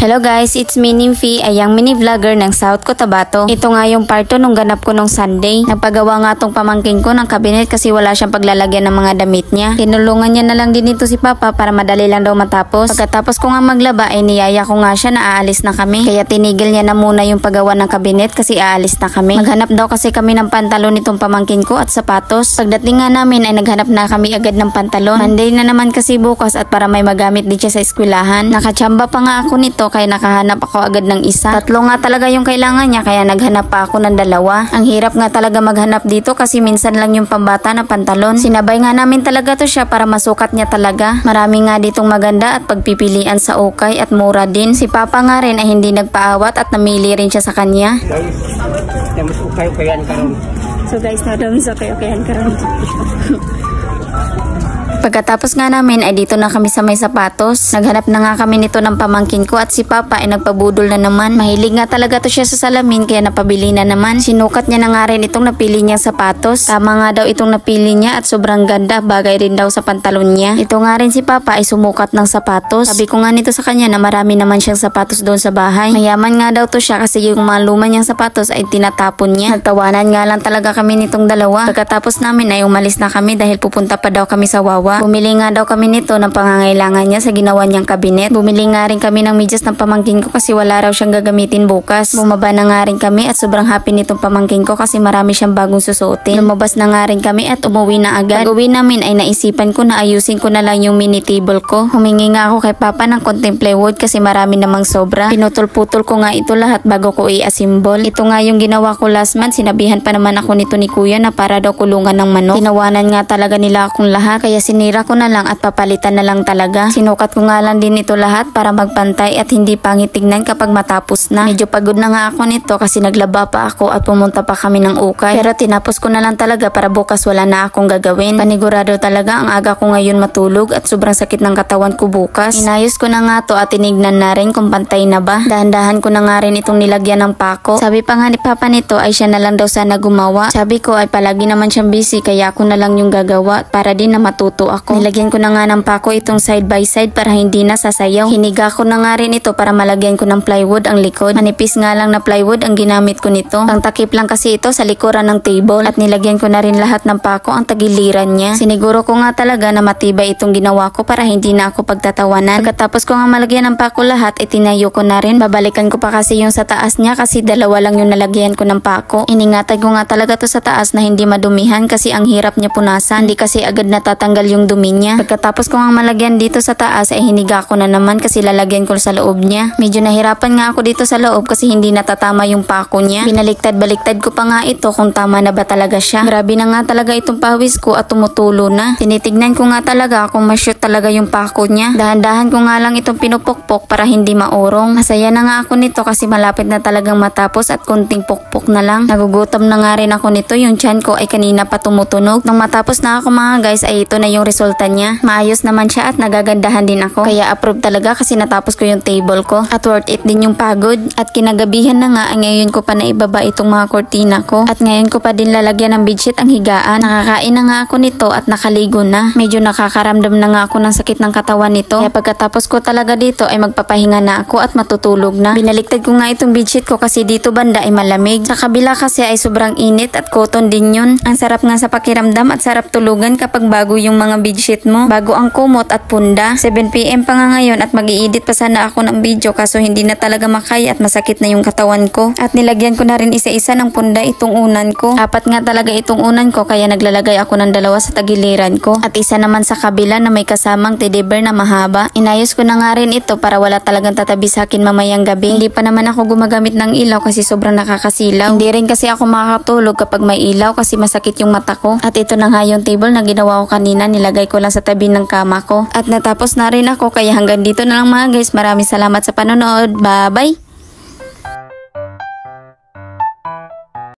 Hello guys, it's me Nymphy, ayang mini vlogger ng South Cotabato. Ito nga yung part 2 nung ganap ko nung Sunday. Nagpagawa nga tong pamangkin ko ng kabinet kasi wala siyang paglalagyan ng mga damit niya. Tinulungan niya na lang din ito si Papa para madali lang daw matapos. Pagkatapos ko nga maglaba ay niyaya ko nga siya na aalis na kami. Kaya tinigil niya na muna yung paggawa ng kabinet kasi aalis na kami. Maghanap daw kasi kami ng pantalon nitong pamangkin ko at sapatos. Pagdating nga namin ay naghanap na kami agad ng pantalon. Monday na naman kasi bukas at para may magamit din siya sa eskwelahan. Nakachamba pa nga ako nito kaya nakahanap ako agad ng isa. Tatlo nga talaga yung kailangan niya kaya naghanap pa ako ng dalawa. Ang hirap nga talaga maghanap dito kasi minsan lang yung pambata na pantalon. Sinabay nga namin talaga to siya para masukat niya talaga. Marami nga ditong maganda at pagpipilian sa ukay at mura din. Si Papa nga rin ay hindi nagpaawat at namili rin siya sa kanya. So guys, nadami sa ukay-ukayan karon. Pagkatapos nga namin ay dito na kami sa may sapatos. Naghanap na nga kami nito ng pamangkin ko at si Papa ay nagpabudol na naman. Mahilig nga talaga to siya sa salamin kaya napabili na naman. Sinukat niya na nga rin itong napili niyang sapatos. Tama nga daw itong napili niya at sobrang ganda. Bagay rin daw sa pantalon niya. Ito nga rin si Papa ay sumukat ng sapatos. Sabi ko nga nito sa kanya na marami naman siyang sapatos doon sa bahay. Mayaman nga daw to siya kasi yung mga luma niyang sapatos ay tinatapon niya. Nagtawanan nga lang talaga kami nitong dalawa. Pagkatapos namin ay umalis na kami dahil pupunta pa daw kami sa Wawa. Bumili nga daw kami nito ng pangangailangan niya sa ginawa niyang kabinet. Bumili nga rin kami ng medyas ng pamangkin ko kasi wala raw siyang gagamitin bukas. Bumaba na nga rin kami at sobrang happy nitong pamangkin ko kasi marami siyang bagong susuotin. Lumabas na nga rin kami at umuwi na agad. Pag uwi namin ay naisipan ko na ayusin ko na lang yung mini table ko. Humingi nga ako kay Papa ng konting plywood kasi marami namang sobra. Pinutol-putol ko nga ito lahat bago ko i-assemble. Ito nga yung ginawa ko last month. Sinabihan pa naman ako nito ni Kuya na para daw kulungan ng manok. Tinawanan nga talaga nila akong lahat kaya sinira ko na lang at papalitan na lang talaga. Sinukat ko nga lang din ito lahat para magpantay at hindi pangit tignan kapag matapos na. Medyo pagod na nga ako nito kasi naglaba pa ako at pumunta pa kami ng ukay. Pero tinapos ko na lang talaga para bukas wala na akong gagawin. Panigurado talaga ang aga ko ngayon matulog at sobrang sakit ng katawan ko bukas. Inayos ko na nga to at tinignan na rin kung pantay na ba. Dahan-dahan ko na nga rin itong nilagyan ng pako. Sabi pa nga ni Papa nito ay siya na lang daw sana gumawa. Sabi ko ay palagi naman siyang busy kaya ako na lang yung gagawa para din na matuto ako. Nilagyan ko na nga ng pako itong side by side para hindi na sasayaw. Hiniga ko na nga rin ito para malagyan ko ng plywood ang likod. Manipis nga lang na plywood ang ginamit ko nito. Ang takip lang kasi ito sa likuran ng table at nilagyan ko na rin lahat ng pako ang tagiliran niya. Siniguro ko nga talaga na matibay itong ginawa ko para hindi na ako pagtatawanan. Pagkatapos ko nga malagyan ng pako lahat, itinayo ko na rin. Babalikan ko pa kasi yung sa taas niya kasi dalawa lang yung nalagyan ko ng pako. Iningatan ko nga talaga to sa taas na hindi madumihan kasi ang hirap niya punasan. Hindi kasi agad natatanggal yung dumi niya. Pagkatapos ko nga malagyan dito sa taas ay hiniga ko na naman kasi lalagyan ko sa loob niya. Medyo nahirapan nga ako dito sa loob kasi hindi natatama yung pako niya. Binaliktad-baliktad ko pa nga ito kung tama na ba talaga siya. Grabe na nga talaga itong pawis ko at tumutulo na. Tinitignan ko nga talaga kung ma-shoot talaga yung pako niya. Dahan-dahan ko nga lang itong pinupukpok para hindi maurong. Masaya na nga ako nito kasi malapit na talagang matapos at kunting pukpok na lang. Nagugutom na nga rin ako nito. Yung tiyan ko ay kanina pa tumutunog. Nung matapos na ako mga guys ay ito na yung resulta niya. Maayos naman siya at nagagandahan din ako. Kaya approve talaga kasi natapos ko yung table ko. At worth it din yung pagod. At kinagabihan na nga ngayon ko pa naibaba itong mga kortina ko. At ngayon ko pa din lalagyan ng bedsheet ang higaan. Nakakain na nga ako nito at nakaligo na. Medyo nakakaramdam na nga ako ng sakit ng katawan nito. Kaya pagkatapos ko talaga dito ay magpapahinga na ako at matutulog na. Binaliktad ko nga itong bedsheet ko kasi dito banda ay malamig. Sa kabila kasi ay sobrang init at cotton din yun. Ang sarap nga sa pakiramdam at sarap tulugan kapag bago yung mga bedsheet mo. Bago ang kumot at punda. 7 PM pa nga ngayon at mag-i-edit pa sana ako ng video kaso hindi na talaga makaya at masakit na yung katawan ko. At nilagyan ko na rin isa-isa ng punda itong unan ko. 4 nga talaga itong unan ko kaya naglalagay ako ng 2 sa tagiliran ko. At isa naman sa kabila na may kasamang teddy bear na mahaba. Inayos ko na nga rin ito para wala talagang tatabi sa akin mamayang gabi. Hindi pa naman ako gumagamit ng ilaw kasi sobrang nakakasilaw. Hindi rin kasi ako makakatulog kapag may ilaw kasi masakit yung mata ko. At ito na nga yung table na ginawa ko kanina. Nilagay ko lang sa tabi ng kama ko. At natapos na rin ako kaya hanggang dito na lang mga guys. Maraming salamat sa panonood. Bye bye!